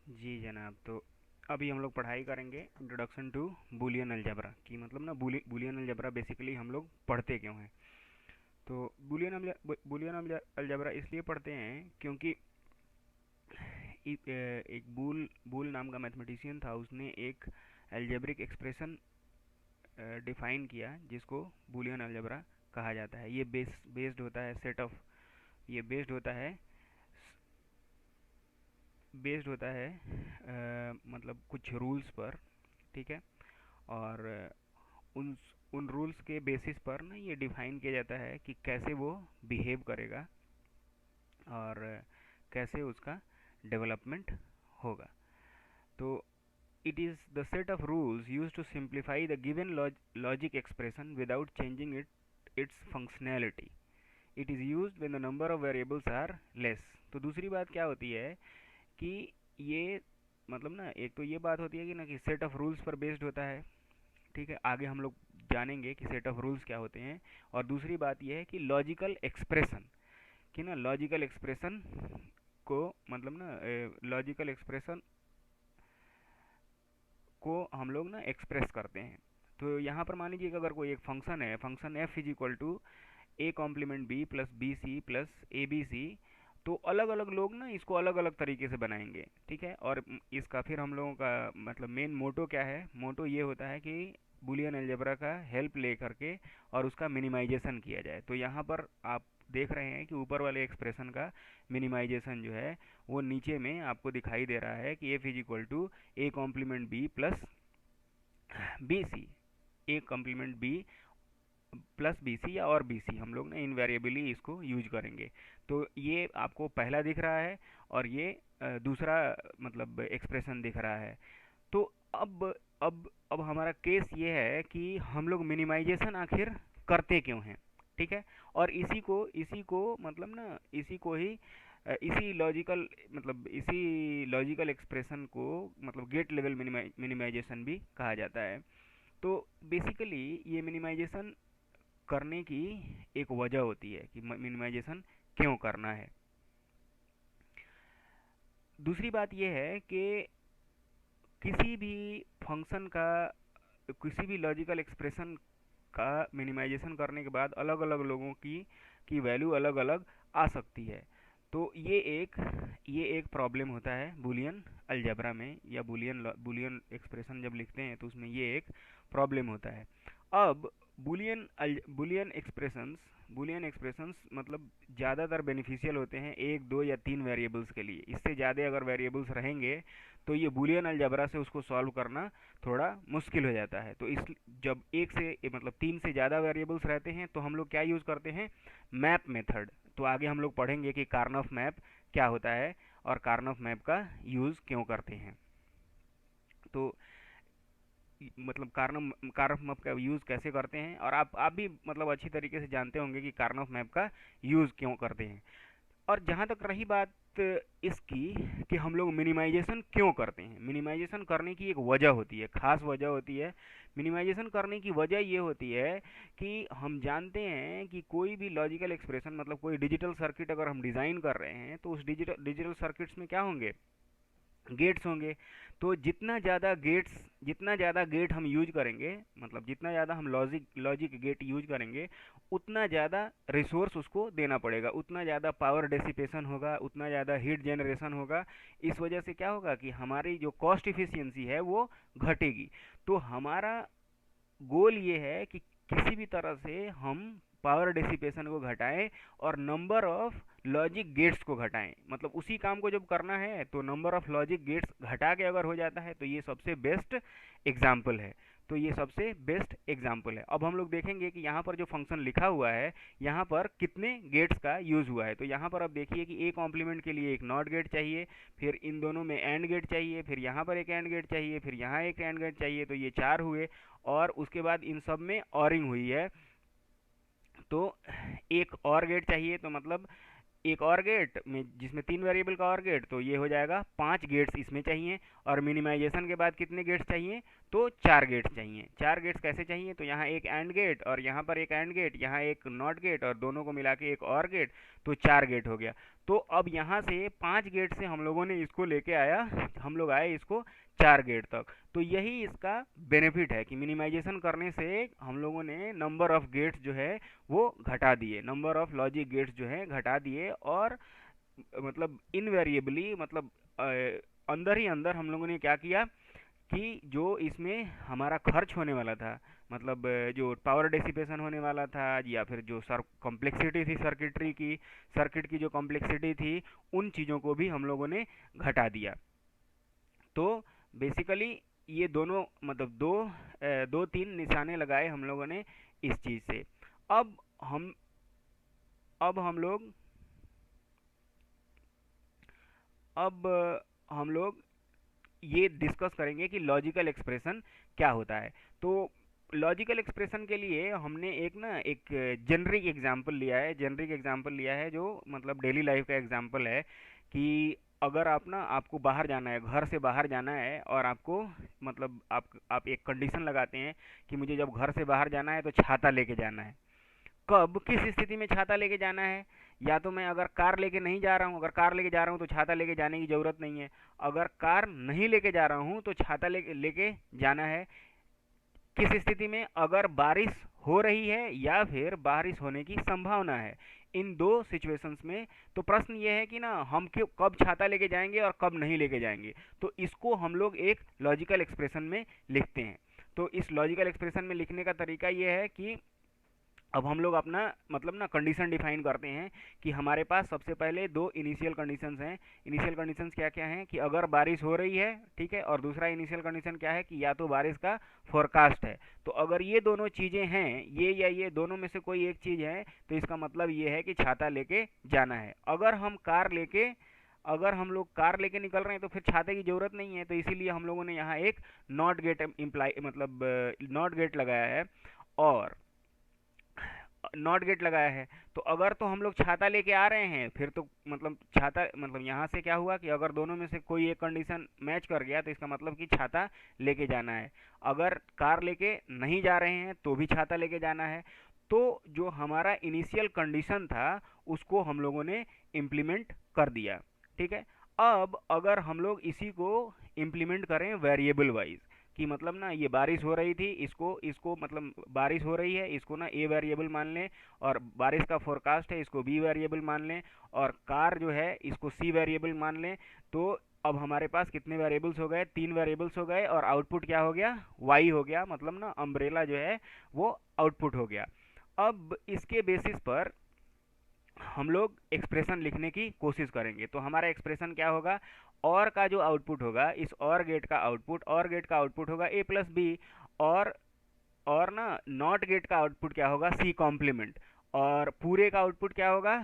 जी जनाब। तो अभी हम लोग पढ़ाई करेंगे इंट्रोडक्शन टू बूलियन अलजेब्रा की, मतलब ना बूलियन अलजेब्रा बेसिकली हम लोग पढ़ते क्यों हैं। तो बूलियन अलजेब्रा इसलिए पढ़ते हैं क्योंकि एक बूल बूल नाम का मैथमेटिशियन था, उसने एक अलजेब्रिक एक्सप्रेशन डिफाइन किया जिसको बूलियन अलजेब्रा कहा जाता है। ये बेस्ड होता है सेट ऑफ ये बेस्ड होता है मतलब कुछ रूल्स पर। ठीक है। और उन उन रूल्स के बेसिस पर ना ये डिफाइन किया जाता है कि कैसे वो बिहेव करेगा और कैसे उसका डेवलपमेंट होगा। तो it is the set of rules used to simplify the given logic expression without changing its functionality. It is used when the number of variables are less. तो दूसरी बात क्या होती है कि ये मतलब ना, एक तो ये बात होती है कि ना कि सेट ऑफ रूल्स पर बेस्ड होता है। ठीक है, आगे हम लोग जानेंगे कि सेट ऑफ रूल्स क्या होते हैं। और दूसरी बात यह है कि लॉजिकल एक्सप्रेशन, कि ना लॉजिकल एक्सप्रेशन को मतलब ना लॉजिकल एक्सप्रेशन को हम लोग ना एक्सप्रेस करते हैं। तो यहाँ पर मान लीजिए कि अगर कोई एक फंक्शन है, function F is equal to A complement B plus B C plus A B C, तो अलग अलग लोग ना इसको अलग अलग तरीके से बनाएंगे। ठीक है। और इसका फिर हम लोगों का मतलब मेन मोटो क्या है, मोटो ये होता है कि बुलियन अलजेब्रा का हेल्प ले करके और उसका मिनिमाइजेशन किया जाए। तो यहाँ पर आप देख रहे हैं कि ऊपर वाले एक्सप्रेशन का मिनिमाइजेशन जो है वो नीचे में आपको दिखाई दे रहा है कि F is equal to A complement B plus B C, A complement B plus B C या और बी सी, हम लोग ना इनवेरिएबली इसको यूज करेंगे। तो ये आपको पहला दिख रहा है और ये दूसरा मतलब एक्सप्रेशन दिख रहा है। तो अब अब हमारा केस ये है कि हम लोग मिनिमाइजेशन आखिर करते क्यों हैं। ठीक है। और इसी को मतलब ना इसी को ही इसी लॉजिकल एक्सप्रेशन को मतलब गेट लेवल मिनिमाइजेशन भी कहा जाता है। तो बेसिकली ये मिनिमाइजेशन करने की एक वजह होती है कि मिनिमाइजेशन क्यों करना है। दूसरी बात यह है कि किसी भी फंक्शन का, किसी भी लॉजिकल एक्सप्रेशन का मिनिमाइजेशन करने के बाद अलग अलग लोगों की वैल्यू अलग अलग आ सकती है। तो ये एक प्रॉब्लम होता है बूलियन अलजेब्रा में, या बूलियन एक्सप्रेशन जब लिखते हैं तो उसमें ये एक प्रॉब्लम होता है। अब बुलियन एक्सप्रेशंस मतलब ज़्यादातर बेनिफिशियल होते हैं एक दो या तीन वेरिएबल्स के लिए। इससे ज़्यादा अगर वेरिएबल्स रहेंगे तो ये बूलियन अलजेब्रा से उसको सॉल्व करना थोड़ा मुश्किल हो जाता है। तो इस जब एक से मतलब तीन से ज़्यादा वेरिएबल्स रहते हैं तो हम लोग क्या यूज़ करते हैं, मैप मेथड। तो आगे हम लोग पढ़ेंगे कि कार्नफ मैप क्या होता है और कार्नफ मैप का यूज़ क्यों करते हैं। तो मतलब कार्नफ मैप का यूज़ कैसे करते हैं, और आप भी मतलब अच्छी तरीके से जानते होंगे कि कार्नफ मैप का यूज़ क्यों करते हैं। और जहाँ तक रही बात इसकी कि हम लोग मिनिमाइजेशन क्यों करते हैं, मिनिमाइजेशन करने की एक वजह होती है, खास वजह होती है। मिनिमाइजेशन करने की वजह ये होती है कि हम जानते हैं कि कोई भी लॉजिकल एक्सप्रेशन मतलब कोई डिजिटल सर्किट अगर हम डिज़ाइन कर रहे हैं तो उस डिजिटल सर्किट्स में क्या होंगे, गेट्स होंगे। तो जितना ज़्यादा गेट हम यूज करेंगे, मतलब जितना ज़्यादा हम लॉजिक गेट यूज करेंगे, उतना ज़्यादा रिसोर्स उसको देना पड़ेगा, उतना ज़्यादा पावर डेसिपेशन होगा, उतना ज़्यादा हीट जनरेशन होगा। इस वजह से क्या होगा कि हमारी जो कॉस्ट इफ़िशियंसी है वो घटेगी। तो हमारा गोल ये है कि किसी भी तरह से हम पावर डिसिपेशन को घटाएं और नंबर ऑफ लॉजिक गेट्स को घटाएं। मतलब उसी काम को जब करना है तो नंबर ऑफ लॉजिक गेट्स घटा के अगर हो जाता है तो ये सबसे बेस्ट एग्जाम्पल है। तो ये सबसे बेस्ट एग्जाम्पल है। अब हम लोग देखेंगे कि यहाँ पर जो फंक्शन लिखा हुआ है यहाँ पर कितने गेट्स का यूज़ हुआ है। तो यहाँ पर अब देखिए कि ए कॉम्प्लीमेंट के लिए एक नॉट गेट चाहिए, फिर इन दोनों में एंड गेट चाहिए, फिर यहाँ पर एक एंड गेट चाहिए, फिर यहाँ एक एंड गेट चाहिए, तो ये चार हुए। और उसके बाद इन सब में ऑरिंग हुई है, तो एक और गेट चाहिए। तो मतलब एक और गेट में जिसमें तीन वेरिएबल का और गेट, तो ये हो जाएगा पांच गेट्स इसमें चाहिए। और मिनिमाइजेशन के बाद कितने गेट्स चाहिए, तो चार गेट्स चाहिए। चार गेट्स कैसे चाहिए, तो यहाँ एक एंड गेट और यहाँ पर एक एंड गेट, यहाँ एक नॉट गेट और दोनों को मिला के एक और गेट। तो 4 गेट हो गया। तो अब यहाँ से 5 गेट से हम लोगों ने इसको लेके आया, हम लोग आए इसको 4 गेट तक। तो यही इसका बेनिफिट है कि मिनिमाइजेशन करने से हम लोगों ने नंबर ऑफ गेट्स जो है वो घटा दिए, नंबर ऑफ लॉजिक गेट्स जो है घटा दिए, और मतलब इनवेरिएबली, मतलब अंदर ही अंदर हम लोगों ने क्या किया कि जो इसमें हमारा खर्च होने वाला था, मतलब जो पावर डेसिपेशन होने वाला था, या फिर जो सर कॉम्प्लेक्सिटी थी सर्किटरी की, सर्किट की जो कॉम्प्लेक्सिटी थी, उन चीज़ों को भी हम लोगों ने घटा दिया। तो बेसिकली ये दोनों, मतलब दो तीन निशाने लगाए हम लोगों ने इस चीज़ से। अब हम अब हम लोग अब हम लोग ये डिस्कस करेंगे कि लॉजिकल एक्सप्रेशन क्या होता है। तो लॉजिकल एक्सप्रेशन के लिए हमने एक जेनरिक एग्जांपल लिया है, जो मतलब डेली लाइफ का एग्जांपल है कि अगर आपको बाहर जाना है, घर से बाहर जाना है, और आपको मतलब आप एक कंडीशन लगाते हैं कि मुझे जब घर से बाहर जाना है तो छाता लेके जाना है। कब, किस स्थिति में छाता लेके जाना है? या तो मैं अगर कार लेके नहीं जा रहा हूँ, अगर कार लेके जा रहा हूँ तो छाता लेके जाने की ज़रूरत नहीं है। अगर कार नहीं लेके जा रहा हूँ तो छाता लेके जाना है। किस स्थिति में? अगर बारिश हो रही है या फिर बारिश होने की संभावना है, इन दो सिचुएशंस में। तो प्रश्न ये है कि ना, हम क्यों कब छाता लेके जाएंगे और कब नहीं लेके जाएंगे। तो इसको हम लोग एक लॉजिकल एक्सप्रेशन में लिखते हैं। तो इस लॉजिकल एक्सप्रेशन में लिखने का तरीका ये है कि अब हम लोग अपना मतलब ना कंडीशन डिफाइन करते हैं कि हमारे पास सबसे पहले दो इनिशियल कंडीशंस हैं। इनिशियल कंडीशंस क्या क्या हैं कि अगर बारिश हो रही है, ठीक है, और दूसरा इनिशियल कंडीशन क्या है कि या तो बारिश का फोरकास्ट है। तो अगर ये दोनों चीज़ें हैं, ये या ये दोनों में से कोई एक चीज़ है, तो इसका मतलब ये है कि छाता लेके जाना है। अगर हम लोग कार लेके निकल रहे हैं तो फिर छाते की जरूरत नहीं है। तो इसीलिए हम लोगों ने यहाँ एक नॉट गेट इम्प्लाई मतलब नॉट गेट लगाया है, और नॉट गेट लगाया है। तो अगर तो हम लोग छाता लेके आ रहे हैं, फिर तो मतलब छाता, मतलब यहाँ से क्या हुआ कि अगर दोनों में से कोई एक कंडीशन मैच कर गया तो इसका मतलब कि छाता लेके जाना है। अगर कार लेके नहीं जा रहे हैं तो भी छाता लेके जाना है। तो जो हमारा इनिशियल कंडीशन था उसको हम लोगों ने इम्प्लीमेंट कर दिया, ठीक है। अब अगर हम लोग इसी को इम्प्लीमेंट करें वेरिएबल वाइज, कि मतलब ना ये बारिश हो रही थी, इसको इसको मतलब बारिश हो रही है, इसको ना ए वेरिएबल मान लें, और बारिश का फोरकास्ट है, इसको बी वेरिएबल मान लें, और कार जो है इसको सी वेरिएबल मान लें। तो अब हमारे पास कितने वेरिएबल्स हो गए? 3 वेरिएबल्स हो गए, और आउटपुट क्या हो गया? वाई हो गया, मतलब ना अम्ब्रेला जो है वो आउटपुट हो गया। अब इसके बेसिस पर हम लोग एक्सप्रेशन लिखने की कोशिश करेंगे। तो हमारा एक्सप्रेशन क्या होगा? और का जो आउटपुट होगा, इस और गेट का आउटपुट होगा ए प्लस बी, और और ना नॉट गेट का आउटपुट क्या होगा? C complement. और पूरे का आउटपुट क्या होगा?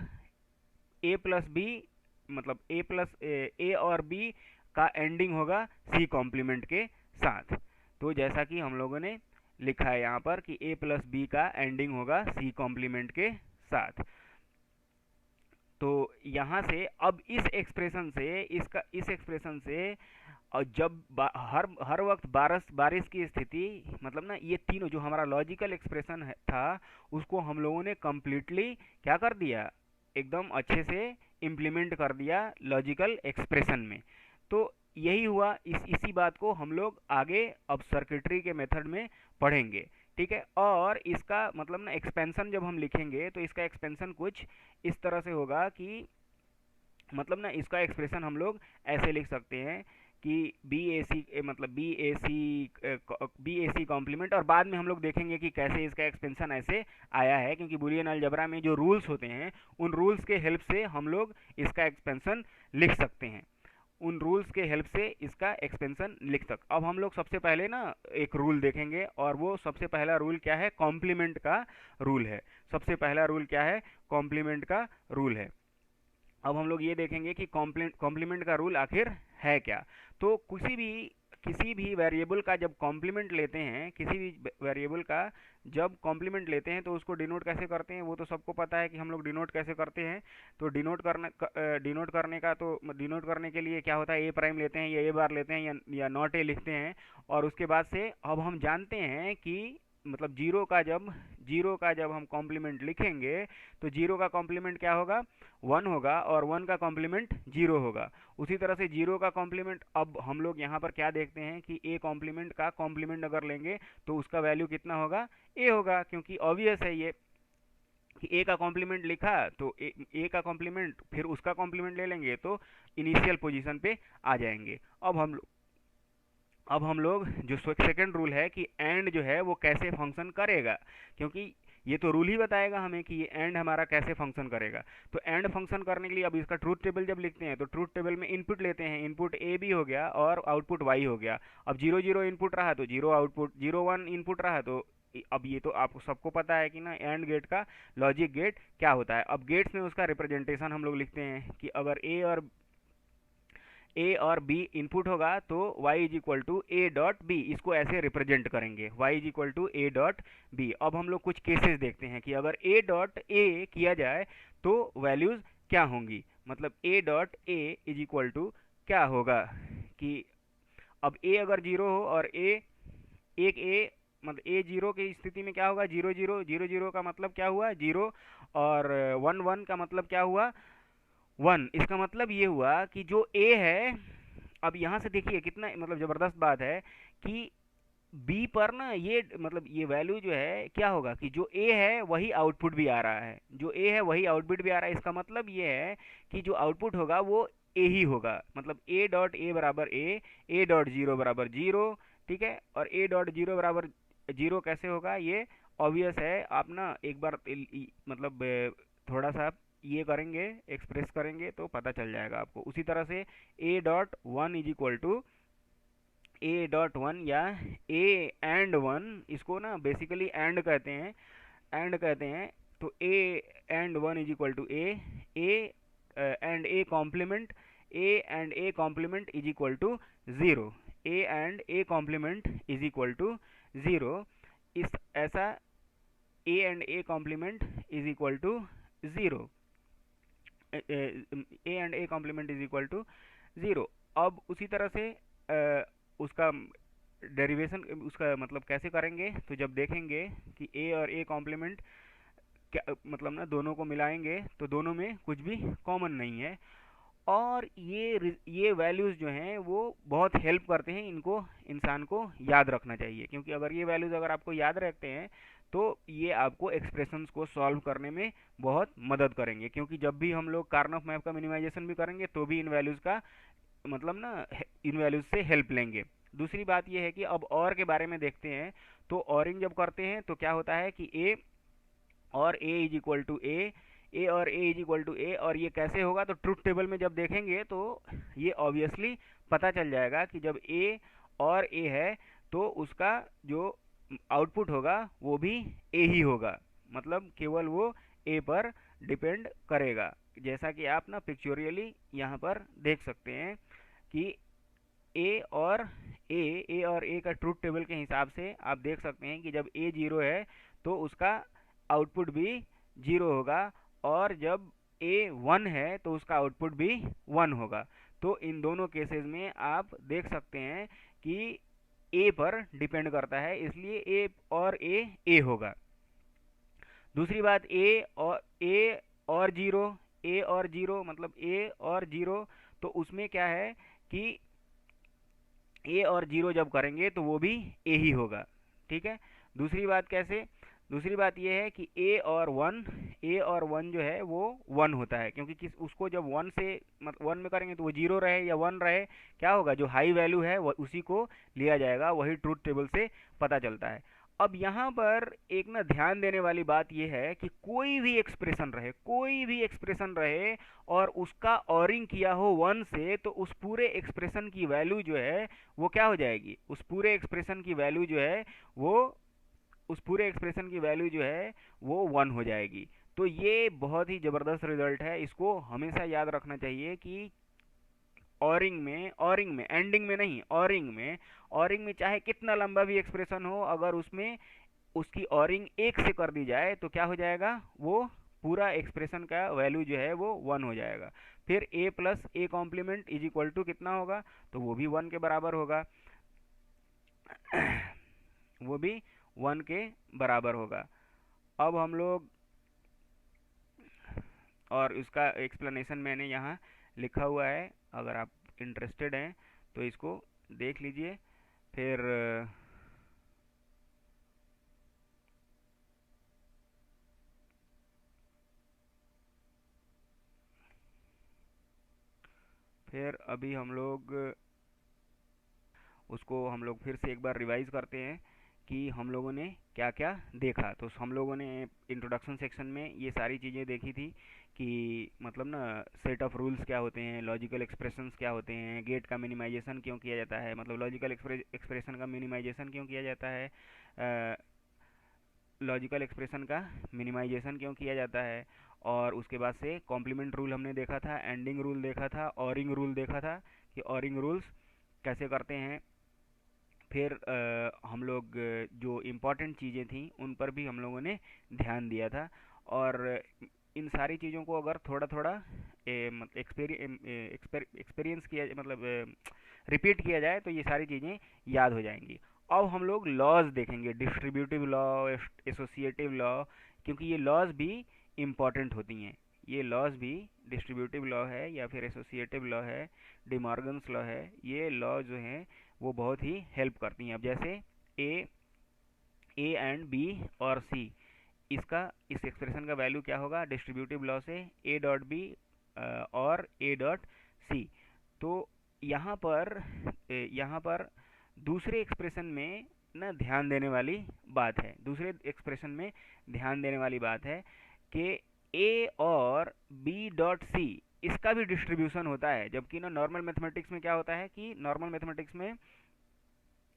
ए प्लस बी, मतलब ए और बी का एंडिंग होगा सी कॉम्प्लीमेंट के साथ। तो जैसा कि हम लोगों ने लिखा है यहाँ पर कि ए प्लस बी का एंडिंग होगा सी कॉम्प्लीमेंट के साथ। तो यहाँ से अब इस एक्सप्रेशन से, और जब हर हर वक्त बारिश की स्थिति, मतलब ना ये तीनों जो हमारा लॉजिकल एक्सप्रेशन था उसको हम लोगों ने कम्प्लीटली क्या कर दिया? एकदम अच्छे से इम्प्लीमेंट कर दिया लॉजिकल एक्सप्रेशन में। तो यही हुआ। इसी बात को हम लोग आगे अब सर्किटरी के मेथड में पढ़ेंगे, ठीक है। और इसका मतलब ना एक्सपेंशन जब हम लिखेंगे तो इसका एक्सपेंशन कुछ इस तरह से होगा कि मतलब ना इसका एक्सप्रेशन हम लोग ऐसे लिख सकते हैं कि बी ए सी कॉम्प्लीमेंट, और बाद में हम लोग देखेंगे कि कैसे इसका एक्सपेंशन ऐसे आया है, क्योंकि बुलियन अलजेब्रा में जो रूल्स होते हैं उन रूल्स के हेल्प से हम लोग इसका एक्सपेंशन लिख सकते हैं। अब हम लोग सबसे पहले ना एक रूल देखेंगे, और वो सबसे पहला रूल क्या है? कॉम्प्लीमेंट का रूल है। सबसे पहला रूल क्या है? कॉम्प्लीमेंट का रूल है। अब हम लोग ये देखेंगे कि कॉम्प्लीमेंट का रूल आखिर है क्या। तो किसी भी वेरिएबल का जब कॉम्प्लीमेंट लेते हैं, तो उसको डिनोट कैसे करते हैं वो तो सबको पता है कि हम लोग डिनोट कैसे करते हैं। तो डिनोट करने के लिए क्या होता है? ए प्राइम लेते हैं, या ए बार लेते हैं, या नॉट ए लिखते हैं। और उसके बाद से अब हम जानते हैं कि मतलब जीरो का जब हम कॉम्प्लीमेंट लिखेंगे तो जीरो का कॉम्प्लीमेंट क्या होगा, वन होगा, और वन का कॉम्प्लीमेंट जीरो होगा। उसी तरह से जीरो का कॉम्प्लीमेंट, अब हम लोग यहाँ पर क्या देखते हैं कि ए कॉम्प्लीमेंट का कॉम्प्लीमेंट अगर लेंगे तो उसका वैल्यू कितना होगा, ए होगा, क्योंकि ऑब्वियस है ये कि ए का कॉम्प्लीमेंट लिखा तो ए का कॉम्प्लीमेंट फिर उसका कॉम्प्लीमेंट ले लेंगे तो इनिशियल पोजीशन पे आ जाएंगे। अब हम लोग जो सेकंड रूल है कि एंड जो है वो कैसे फंक्शन करेगा, क्योंकि ये तो रूल ही बताएगा हमें कि ये एंड हमारा कैसे फंक्शन करेगा। तो एंड फंक्शन करने के लिए अब इसका ट्रूथ टेबल जब लिखते हैं तो ट्रूथ टेबल में इनपुट लेते हैं, इनपुट ए बी हो गया और आउटपुट वाई हो गया। अब जीरो जीरो इनपुट रहा तो zero output, zero one input रहा तो अब ये तो आपको सबको पता है कि ना एंड गेट का लॉजिक गेट क्या होता है। अब गेट्स में उसका रिप्रेजेंटेशन हम लोग लिखते हैं कि अगर ए और बी इनपुट होगा तो y is equal to A dot B, इसको ऐसे रिप्रेजेंट करेंगे y is equal to A dot B. अब हम लोग कुछ केसेस देखते हैं कि अगर ए डॉट ए किया जाए तो वैल्यूज क्या होंगी। मतलब A dot A is equal to क्या होगा कि अब ए अगर जीरो हो और ए मतलब ए जीरो की स्थिति में क्या होगा, जीरो जीरो, जीरो जीरो का मतलब क्या हुआ, जीरो, और वन वन का मतलब क्या हुआ, वन। इसका मतलब ये हुआ कि जो ए है, अब यहाँ से देखिए कितना मतलब ज़बरदस्त बात है कि बी पर ना ये मतलब ये वैल्यू जो है क्या होगा कि जो ए है वही आउटपुट भी आ रहा है, जो ए है वही आउटपुट भी आ रहा है। इसका मतलब ये है कि जो आउटपुट होगा वो ए ही होगा। मतलब ए डॉट ए बराबर ए डॉट जीरो बराबर जीरो, ठीक है। और ए डॉट जीरो बराबर जीरो कैसे होगा, ये ऑब्वियस है। आप ना एक बार मतलब थोड़ा सा ये करेंगे, एक्सप्रेस करेंगे तो पता चल जाएगा आपको। उसी तरह से A dot one is equal to A dot one या ए एंड वन, इसको ना बेसिकली एंड कहते हैं। तो A and one is equal to A and A complement, A and A complement is equal to zero, A and A complement is equal to zero. इस ऐसा A and A complement is equal to zero, A and A complement is equal to zero. अब उसी तरह से उसका derivation, उसका मतलब कैसे करेंगे, तो जब देखेंगे कि ए और ए कॉम्प्लीमेंट क्या मतलब ना दोनों को मिलाएंगे तो दोनों में कुछ भी कॉमन नहीं है। और ये वैल्यूज़ जो हैं वो बहुत हेल्प करते हैं, इनको इंसान को याद रखना चाहिए, क्योंकि अगर ये वैल्यूज़ अगर आपको याद रखते हैं तो ये आपको एक्सप्रेशंस को सॉल्व करने में बहुत मदद करेंगे। क्योंकि जब भी हम लोग कार्नफ मैप का मिनिमाइजेशन भी करेंगे तो भी इन वैल्यूज़ का मतलब ना इन वैल्यूज से हेल्प लेंगे। दूसरी बात यह है कि अब और के बारे में देखते हैं। तो ऑरिंग जब करते हैं तो क्या होता है कि ए इज इक्वल टू ए और ए इज इक्वल टू ए, और ये कैसे होगा, तो ट्रुथ टेबल में जब देखेंगे तो ये ऑब्वियसली पता चल जाएगा कि जब ए और ए है तो उसका जो आउटपुट होगा वो भी ए ही होगा। मतलब केवल वो ए पर डिपेंड करेगा। जैसा कि आप ना पिक्चोरियली यहाँ पर देख सकते हैं कि ए और ए का ट्रूथ टेबल के हिसाब से आप देख सकते हैं कि जब ए जीरो है तो उसका आउटपुट भी जीरो होगा, और जब ए वन है तो उसका आउटपुट भी वन होगा। तो इन दोनों केसेस में आप देख सकते हैं कि ए पर डिपेंड करता है, इसलिए ए होगा। दूसरी बात ए और जीरो मतलब ए और जीरो, तो उसमें क्या है कि ए और जीरो जब करेंगे तो वो भी ए ही होगा, ठीक है। दूसरी बात कैसे, दूसरी बात ये है कि ए और वन जो है वो वन होता है, क्योंकि उसको जब वन से मतलब वन में करेंगे तो वो जीरो रहे या वन रहे, क्या होगा, जो हाई वैल्यू है वो उसी को लिया जाएगा। वही ट्रूथ टेबल से पता चलता है। अब यहाँ पर एक ना ध्यान देने वाली बात यह है कि कोई भी एक्सप्रेशन रहे और उसका ऑरिंग किया हो वन से, तो उस पूरे एक्सप्रेशन की वैल्यू जो है वो क्या हो जाएगी, उस पूरे एक्सप्रेशन की वैल्यू जो है वो वन हो जाएगी। तो ये बहुत ही ज़बरदस्त रिजल्ट है, इसको हमेशा याद रखना चाहिए कि ऑरिंग में एंडिंग में नहीं, ऑरिंग में चाहे कितना लंबा भी एक्सप्रेशन हो, अगर उसमें उसकी ऑरिंग एक से कर दी जाए तो क्या हो जाएगा, वो पूरा एक्सप्रेशन का वैल्यू जो है वो वन हो जाएगा। फिर A plus A complement is equal to कितना होगा, तो वो भी वन के बराबर होगा वो भी 1 के बराबर होगा। अब हम लोग, और इसका एक्सप्लेनेशन मैंने यहाँ लिखा हुआ है, अगर आप इंटरेस्टेड हैं तो इसको देख लीजिए। फिर अभी हम लोग फिर से एक बार रिवाइज करते हैं कि हम लोगों ने क्या क्या देखा। तो हम लोगों ने इंट्रोडक्शन सेक्शन में ये सारी चीज़ें देखी थी कि मतलब ना सेट ऑफ रूल्स क्या होते हैं, लॉजिकल एक्सप्रेशंस क्या होते हैं, गेट का मिनिमाइजेशन क्यों किया जाता है, मतलब लॉजिकल एक्सप्रेशन का मिनिमाइजेशन क्यों किया जाता है, लॉजिकल एक्सप्रेशन का मिनिमाइजेशन क्यों किया जाता है। और उसके बाद से कॉम्प्लीमेंट रूल हमने देखा था, एंडिंग रूल देखा था, ऑरिंग रूल देखा था कि ऑरिंग रूल्स कैसे करते हैं। फिर हम लोग जो इम्पोर्टेंट चीज़ें थी उन पर भी हम लोगों ने ध्यान दिया था। और इन सारी चीज़ों को अगर थोड़ा थोड़ा एक्सपीरियंस किया, मतलब रिपीट किया जाए तो ये सारी चीज़ें याद हो जाएंगी। अब हम लोग लॉज देखेंगे, डिस्ट्रीब्यूटिव लॉ, एसोसिएटिव लॉ, क्योंकि ये लॉज भी इम्पॉर्टेंट होती हैं। ये लॉज भी, डिस्ट्रीब्यूटिव लॉ है या फिर एसोसिएटिव लॉ है, डिमॉर्गन्स लॉ है, ये लॉ जो हैं वो बहुत ही हेल्प करती हैं। अब जैसे ए एंड बी और सी, इसका इस एक्सप्रेशन का वैल्यू क्या होगा डिस्ट्रीब्यूटिव लॉ से, ए डॉट बी और ए डॉट सी। तो यहाँ पर दूसरे एक्सप्रेशन में ना ध्यान देने वाली बात है, दूसरे एक्सप्रेशन में ध्यान देने वाली बात है कि ए और बी डॉट सी, इसका भी डिस्ट्रीब्यूशन होता है। जबकि ना नॉर्मल मैथमेटिक्स में क्या होता है कि नॉर्मल मैथमेटिक्स में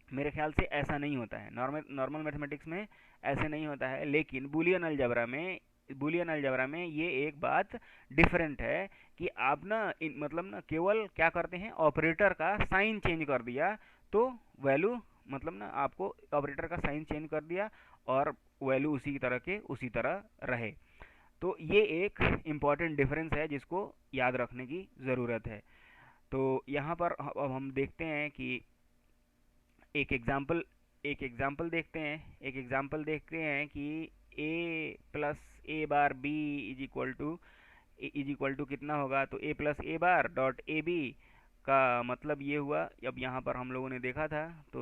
मेरे ख्याल से ऐसा नहीं होता है, नॉर्मल मैथमेटिक्स में ऐसे नहीं होता है। लेकिन बुलियन अलजेब्रा में ये एक बात डिफरेंट है कि आप ना मतलब ना केवल क्या करते हैं, ऑपरेटर का साइन चेंज कर दिया तो वैल्यू, मतलब ना आपको ऑपरेटर का साइन चेंज कर दिया और वैल्यू उसी तरह के उसी तरह रहे। तो ये एक इम्पॉर्टेंट डिफरेंस है जिसको याद रखने की ज़रूरत है। तो यहाँ पर अब हम देखते हैं कि एक एग्जाम्पल देखते हैं कि A plus A bar B is equal to कितना होगा। तो A plus A bar dot A B का मतलब ये हुआ, अब यहाँ पर हम लोगों ने देखा था तो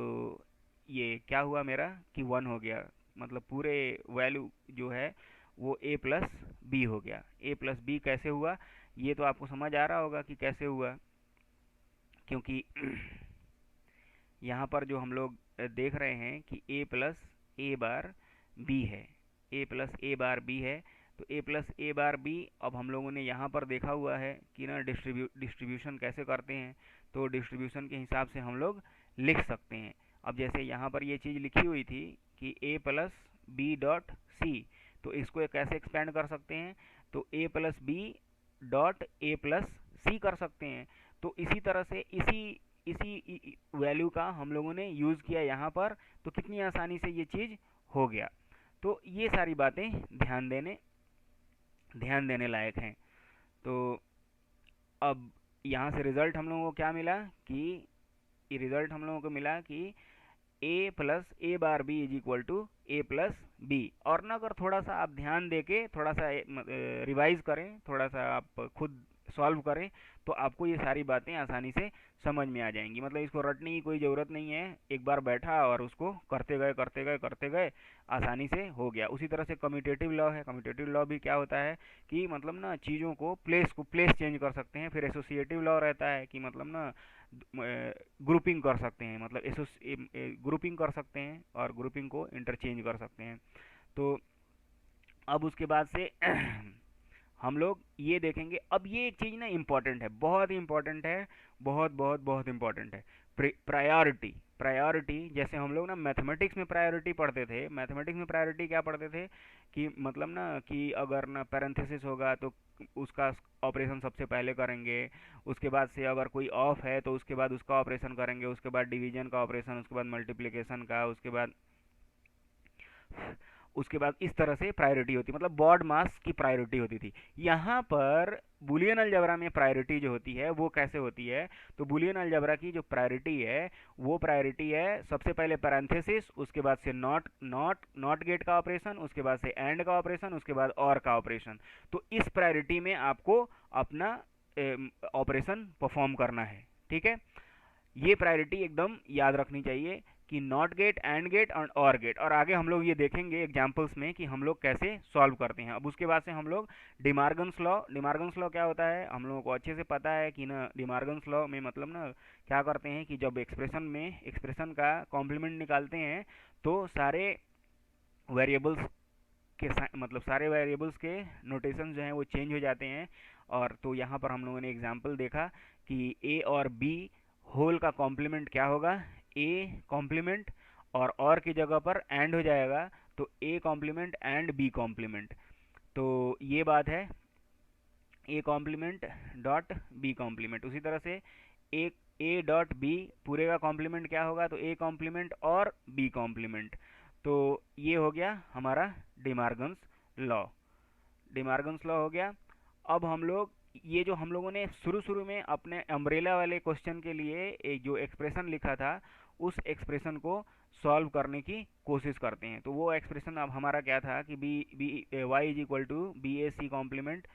ये क्या हुआ मेरा कि 1 हो गया, मतलब पूरे वैल्यू जो है वो ए प्लस बी हो गया। ए प्लस बी कैसे हुआ, ये तो आपको समझ आ रहा होगा कि कैसे हुआ, क्योंकि यहाँ पर जो हम लोग देख रहे हैं कि A plus A bar B है, ए प्लस ए बार बी है। तो A plus A bar B, अब हम लोगों ने यहाँ पर देखा हुआ है कि ना डिस्ट्रीब्यूशन कैसे करते हैं। तो डिस्ट्रीब्यूशन के हिसाब से हम लोग लिख सकते हैं। अब जैसे यहाँ पर ये चीज़ लिखी हुई थी कि A plus B dot C, तो इसको कैसे एक्सपेंड कर सकते हैं, तो A plus B dot A plus C कर सकते हैं। तो इसी तरह से इसी वैल्यू का हम लोगों ने यूज़ किया यहाँ पर, तो कितनी आसानी से ये चीज़ हो गया। तो ये सारी बातें ध्यान देने लायक हैं। तो अब यहाँ से रिज़ल्ट हम लोगों को क्या मिला कि रिज़ल्ट हम लोगों को मिला कि A plus A bar B is equal to A plus B. और ना अगर थोड़ा सा आप ध्यान दे के थोड़ा सा रिवाइज करें, थोड़ा सा आप खुद सॉल्व करें, तो आपको ये सारी बातें आसानी से समझ में आ जाएंगी। मतलब इसको रटने की कोई ज़रूरत नहीं है, एक बार बैठा और उसको करते गए आसानी से हो गया। उसी तरह से कम्यूटेटिव लॉ है, कम्यूटेटिव लॉ भी क्या होता है कि मतलब ना चीज़ों को प्लेस चेंज कर सकते हैं। फिर एसोसिएटिव लॉ रहता है कि मतलब ना ग्रुपिंग कर सकते हैं, मतलब ग्रुपिंग कर सकते हैं और ग्रुपिंग को इंटरचेंज कर सकते हैं। तो अब उसके बाद से हम लोग ये देखेंगे। अब ये एक चीज़ ना इम्पॉर्टेंट है, बहुत ही इम्पॉर्टेंट है, बहुत इम्पॉर्टेंट है, प्रायोरिटी। प्रायोरिटी जैसे हम लोग ना मैथमेटिक्स में प्रायोरिटी पढ़ते थे, मैथमेटिक्स में प्रायोरिटी क्या पढ़ते थे कि मतलब ना कि अगर ना पैरेंथेसिस होगा तो उसका ऑपरेशन सबसे पहले करेंगे, उसके बाद से अगर कोई ऑफ है तो उसके बाद उसका ऑपरेशन करेंगे, उसके बाद डिवीजन का ऑपरेशन, उसके बाद मल्टीप्लिकेशन का, उसके बाद उसके बाद इस तरह से प्रायोरिटी होती, मतलब बॉड मास की प्रायोरिटी होती थी। यहाँ पर बुलियन अलजेब्रा में प्रायोरिटी जो होती है वो कैसे होती है, तो बुलियन अलजेब्रा की जो प्रायोरिटी है वो प्रायोरिटी है सबसे पहले पैरेंथेसिस, उसके बाद से नॉट नॉट नॉट गेट का ऑपरेशन, उसके बाद से एंड का ऑपरेशन, उसके बाद और का ऑपरेशन। तो इस प्रायोरिटी में आपको अपना ऑपरेशन परफॉर्म करना है। ठीक है, ये प्रायोरिटी एकदम याद रखनी चाहिए कि नॉट गेट, एंड गेट और गेट। और आगे हम लोग ये देखेंगे एग्जांपल्स में कि हम लोग कैसे सॉल्व करते हैं। अब उसके बाद से हम लोग डिमार्गन्स लॉ क्या होता है हम लोगों को अच्छे से पता है कि ना, डिमार्गन्स लॉ में मतलब ना क्या करते हैं कि जब एक्सप्रेशन का कॉम्प्लीमेंट निकालते हैं तो सारे वेरिएबल्स मतलब सारे वेरिएबल्स के नोटेशन जो हैं वो चेंज हो जाते हैं। और तो यहाँ पर हम लोगों ने एग्जांपल देखा कि ए और बी होल का कॉम्प्लीमेंट क्या होगा, ए कॉम्प्लीमेंट, और की जगह पर एंड हो जाएगा तो A complement and B complement. तो ये बात है, A complement dot B complement. उसी तरह से ए डॉट बी पूरे का कॉम्प्लीमेंट क्या होगा, तो ए कॉम्प्लीमेंट और बी कॉम्प्लीमेंट। तो ये हो गया हमारा डिमार्गन्स लॉ। डिमार्गन्स लॉ हो गया। अब हम लोग ये जो हम लोगों ने शुरू शुरू में अपने अम्ब्रेला वाले क्वेश्चन के लिए एक जो एक्सप्रेशन लिखा था उस एक्सप्रेशन को सॉल्व करने की कोशिश करते हैं। तो वो एक्सप्रेशन अब हमारा क्या था कि B B Y is equal to B A C complement,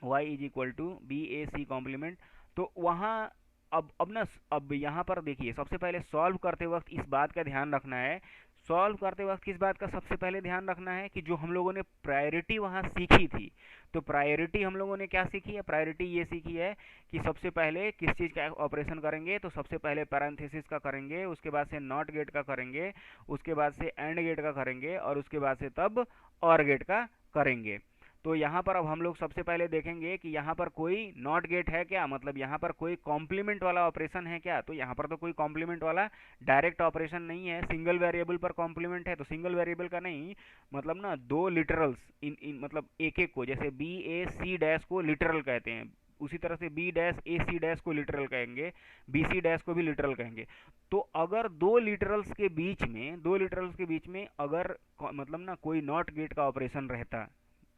y is equal to B A C complement. तो वहाँ अब यहाँ पर देखिए सबसे पहले सॉल्व करते वक्त इस बात का ध्यान रखना है, सॉल्व करते वक्त किस बात का सबसे पहले ध्यान रखना है कि जो हम लोगों ने प्रायोरिटी वहाँ सीखी थी, तो प्रायोरिटी हम लोगों ने क्या सीखी है, प्रायोरिटी ये सीखी है कि सबसे पहले किस चीज़ का ऑपरेशन करेंगे, तो सबसे पहले पैरेंथेसिस का करेंगे, उसके बाद से नॉट गेट का करेंगे, उसके बाद से एंड गेट का करेंगे, और उसके बाद से तब और गेट का करेंगे। तो यहाँ पर अब हम लोग सबसे पहले देखेंगे कि यहाँ पर कोई नॉट गेट है क्या, मतलब यहाँ पर कोई कॉम्प्लीमेंट वाला ऑपरेशन है क्या। तो यहाँ पर तो कोई कॉम्प्लीमेंट वाला डायरेक्ट ऑपरेशन नहीं है, सिंगल वेरिएबल पर कॉम्प्लीमेंट है। तो सिंगल वेरिएबल का नहीं, मतलब ना दो लिटरल्स इन मतलब एक एक को, जैसे बी ए सी डैश को लिटरल कहते हैं, उसी तरह से B dash A C dash को लिटरल कहेंगे, बी सी डैश को भी लिटरल कहेंगे। तो अगर दो लिटरल्स के बीच में अगर मतलब ना कोई नॉट गेट का ऑपरेशन रहता,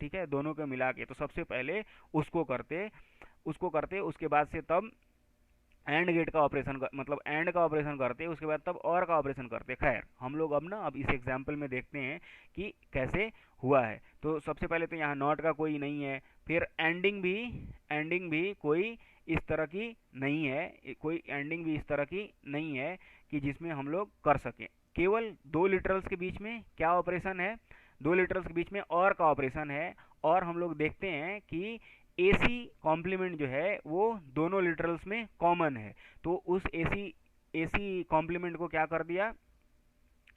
ठीक है, दोनों को मिला के, तो सबसे पहले उसको करते उसके बाद से तब एंड गेट का ऑपरेशन मतलब एंड का ऑपरेशन करते, उसके बाद तब और का ऑपरेशन करते। खैर हम लोग अब इस एग्जाम्पल में देखते हैं कि कैसे हुआ है। तो सबसे पहले तो यहाँ नॉट का कोई नहीं है, फिर एंडिंग भी कोई इस तरह की नहीं है, कोई एंडिंग भी इस तरह की नहीं है कि जिसमें हम लोग कर सकें। केवल दो लिटरल्स के बीच में क्या ऑपरेशन है, दो लिटरल्स के बीच में और का ऑपरेशन है। और हम लोग देखते हैं कि एसी कॉम्प्लीमेंट जो है वो दोनों लिटरल्स में कॉमन है। तो उस एसी एसी कॉम्प्लीमेंट को क्या कर दिया,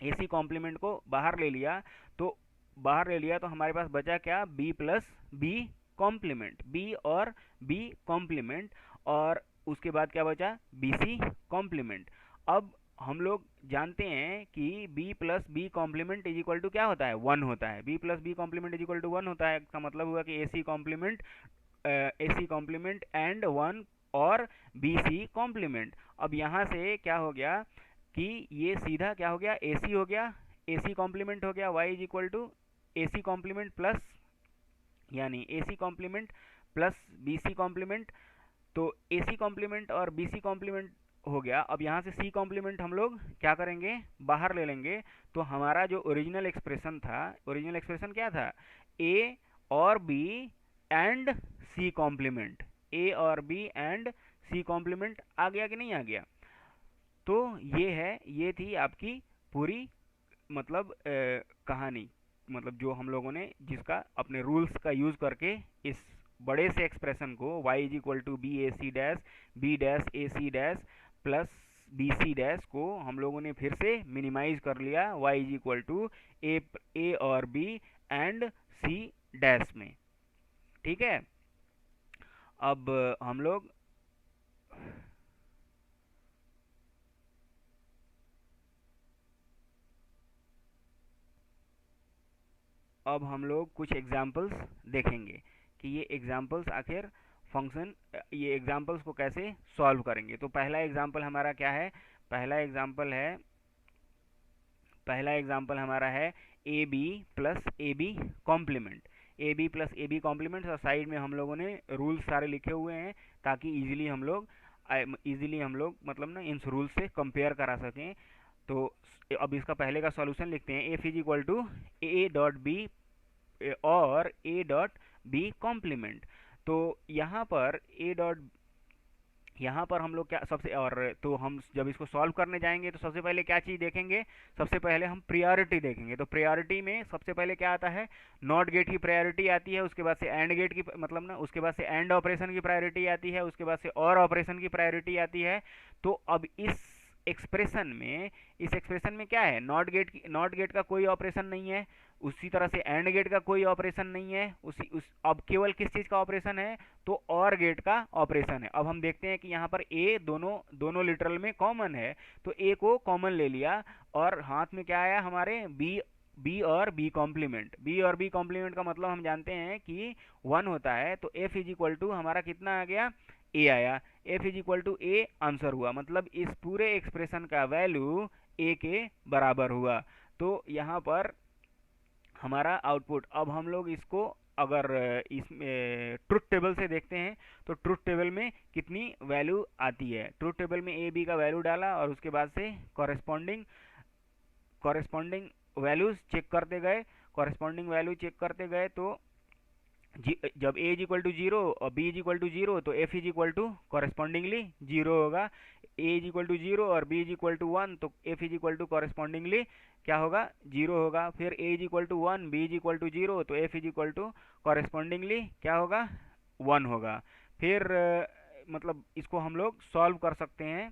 एसी कॉम्प्लीमेंट को बाहर ले लिया तो हमारे पास बचा क्या, B plus B complement, B और बी कॉम्प्लीमेंट, और उसके बाद क्या बचा, बी सी कॉम्प्लीमेंट। अब हम लोग जानते हैं कि b plus B complement is equal to क्या होता है, 1 होता है। b plus B complement is equal to 1 होता है, इसका मतलब हुआ कि एसी कॉम्प्लीमेंट एंड 1 और बी सी कॉम्प्लीमेंट। अब यहाँ से क्या हो गया कि ये सीधा क्या हो गया, एसी हो गया, एसी कॉम्प्लीमेंट हो गया, y is equal to AC complement plus, यानी AC complement plus B C complement. तो एसी कॉम्प्लीमेंट और बी सी कॉम्प्लीमेंट हो गया। अब यहाँ से सी कॉम्प्लीमेंट हम लोग क्या करेंगे, बाहर ले लेंगे। तो हमारा जो ओरिजिनल एक्सप्रेशन क्या था, ए और बी एंड सी कॉम्प्लीमेंट, ए और बी एंड सी कॉम्प्लीमेंट आ गया कि नहीं आ गया। तो ये थी आपकी पूरी मतलब कहानी, मतलब जो हम लोगों ने जिसका अपने रूल्स का यूज करके इस बड़े से एक्सप्रेशन को y is equal to B A C dash B dash A C dash plus B C dash को हम लोगों ने फिर से मिनिमाइज कर लिया y इज इक्वल टू ए और बी एंड सी डैश में। ठीक है, अब हम लोग कुछ एग्जाम्पल्स देखेंगे कि ये एग्जाम्पल्स आखिर ये एग्जाम्पल्स को कैसे सॉल्व करेंगे। तो पहला एग्जाम्पल हमारा क्या है, पहला एग्जाम्पल हमारा है A B plus A B complement, A B plus A B complement, और साइड में हम लोगों ने रूल्स सारे लिखे हुए हैं ताकि इजीली हम लोग मतलब ना इन रूल्स से कंपेयर करा सकें। तो अब इसका पहले का सॉल्यूशन लिखते हैं, F is equal to A dot B और ए डॉट बी कॉम्प्लीमेंट। तो यहाँ पर हम लोग क्या सबसे, और तो हम जब इसको सॉल्व करने जाएंगे तो सबसे पहले क्या चीज़ देखेंगे, सबसे पहले हम प्रायोरिटी देखेंगे। तो प्रायोरिटी में सबसे पहले क्या आता है, नॉट गेट की प्रायोरिटी आती है, उसके बाद से एंड गेट की मतलब ना उसके बाद से एंड ऑपरेशन की प्रायोरिटी आती है, उसके बाद से और ऑपरेशन की प्रायोरिटी आती है। तो अब इस एक्सप्रेशन में क्या है, नॉट गेट का कोई ऑपरेशन नहीं है, उसी तरह से एंड गेट का कोई ऑपरेशन नहीं है, अब केवल किस चीज का ऑपरेशन है, तो और गेट का ऑपरेशन है। अब हम देखते हैं कि यहाँ पर ए दोनों लिटरल में कॉमन है, तो ए को कॉमन ले लिया और हाथ में क्या आया हमारे, बी और बी कॉम्प्लीमेंट का मतलब हम जानते हैं कि 1 होता है। तो एफ इज इक्वल टू हमारा कितना आ गया, ए आया, F is equal to A answer हुआ, मतलब इस पूरे एक्सप्रेशन का वैल्यू ए के बराबर हुआ। तो यहाँ पर हमारा आउटपुट, अब हम लोग इसको अगर इसमें ट्रुथ टेबल से देखते हैं तो ट्रुथ टेबल में कितनी वैल्यू आती है। ट्रुथ टेबल में ए बी का वैल्यू डाला और उसके बाद से कॉरेस्पॉन्डिंग वैल्यू चेक करते गए तो जब A is equal to zero और B is equal to zero तो F is equal to correspondingly zero होगा। A is equal to zero और बी इज इक्वल टू 1 तो F is equal to correspondingly क्या होगा, जीरो होगा। फिर A is equal to 1 B is equal to zero तो F is equal to correspondingly क्या होगा, 1 होगा। फिर मतलब इसको हम लोग सॉल्व कर सकते हैं,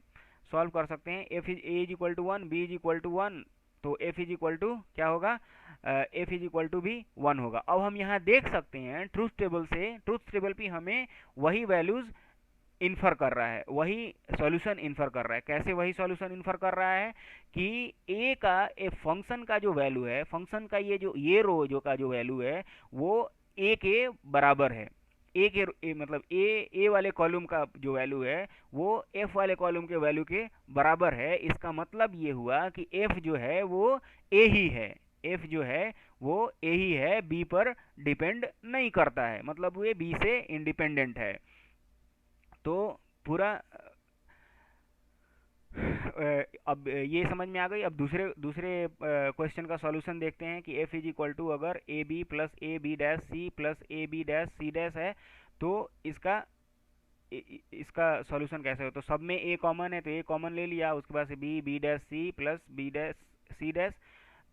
F is A is equal to 1 B is equal to 1 तो एफ इज इक्वल टू क्या होगा, एफ इज इक्वल टू भी 1 होगा। अब हम यहाँ देख सकते हैं ट्रूथ टेबल पे हमें वही वैल्यूज इन्फर कर रहा है, वही सॉल्यूशन इन्फर कर रहा है। कैसे वही सॉल्यूशन इन्फर कर रहा है कि ए फंक्शन का जो वैल्यू है, फंक्शन का ये रो जो का जो वैल्यू है वो ए के बराबर है। मतलब ए वाले कॉलम का जो वैल्यू है वो एफ वाले कॉलम के वैल्यू के बराबर है। इसका मतलब ये हुआ कि एफ जो है वो ए ही है, बी पर डिपेंड नहीं करता है, मतलब वो बी से इंडिपेंडेंट है। तो पूरा अब ये समझ में आ गई। अब दूसरे क्वेश्चन का सॉल्यूशन देखते हैं कि एफ इज इक्वल टू अगर A B plus A B dash C plus A B dash C dash है तो इसका सॉल्यूशन कैसे हो। तो सब में ए कॉमन है तो ए कॉमन ले लिया, उसके बाद से B dash C plus B dash C dash,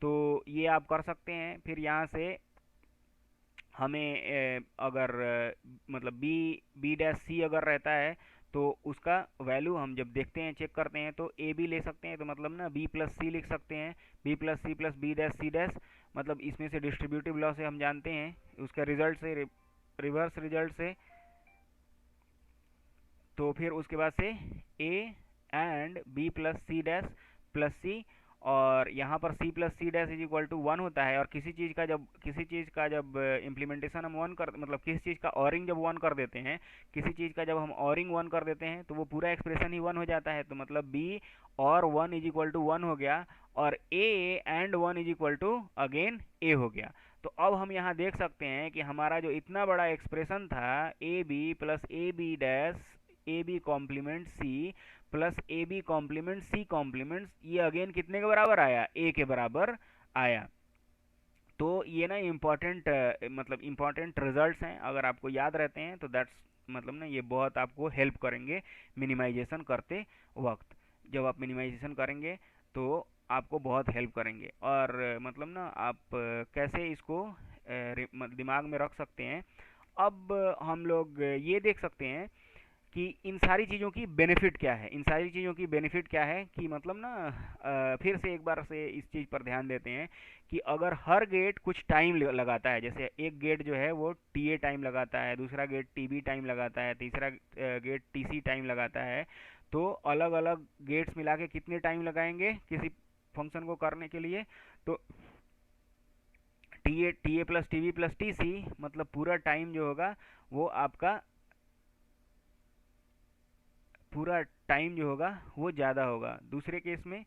तो ये आप कर सकते हैं। फिर यहाँ से हमें अगर मतलब बी डैश सी अगर रहता है तो उसका वैल्यू हम जब देखते हैं चेक करते हैं तो ए बी ले सकते हैं, तो मतलब ना बी प्लस सी लिख सकते हैं, B plus C plus B dash C dash, मतलब इसमें से डिस्ट्रीब्यूटिव लॉ से हम जानते हैं उसका रिजल्ट से रिवर्स रिजल्ट से। तो फिर उसके बाद से A and B plus C dash plus C, और यहाँ पर C plus C dash is equal to 1 होता है। और किसी चीज़ का जब इम्प्लीमेंटेशन हम 1 कर मतलब किसी चीज़ का ऑरिंग जब 1 कर देते हैं, किसी चीज़ का जब हम ऑरिंग 1 कर देते हैं तो वो पूरा एक्सप्रेशन ही 1 हो जाता है। तो मतलब बी और 1 इज इक्वल टू 1 हो गया और A and 1 is equal to again A हो गया। तो अब हम यहाँ देख सकते हैं कि हमारा जो इतना बड़ा एक्सप्रेशन था A B plus A B dash A B complement C plus A B complement C complement, ये अगेन कितने के बराबर आया, ए के बराबर आया। तो ये ना इम्पोर्टेंट रिजल्ट्स हैं, अगर आपको याद रहते हैं तो दैट्स मतलब ना ये बहुत आपको हेल्प करेंगे मिनिमाइजेशन करते वक्त। जब आप मिनिमाइजेशन करेंगे तो आपको बहुत हेल्प करेंगे। और मतलब ना आप कैसे इसको दिमाग में रख सकते हैं। अब हम लोग ये देख सकते हैं कि इन सारी चीज़ों की बेनिफिट क्या है, कि मतलब ना फिर से एक बार से इस चीज़ पर ध्यान देते हैं कि अगर हर गेट कुछ टाइम लगाता है, जैसे एक गेट जो है वो टी ए टाइम लगाता है, दूसरा गेट टी बी टाइम लगाता है, तीसरा गेट टी सी टाइम लगाता है, तो अलग अलग गेट्स मिला के कितने टाइम लगाएंगे किसी फंक्शन को करने के लिए। तो T A plus T B plus T C मतलब पूरा टाइम जो होगा वो आपका ज़्यादा होगा। दूसरे केस में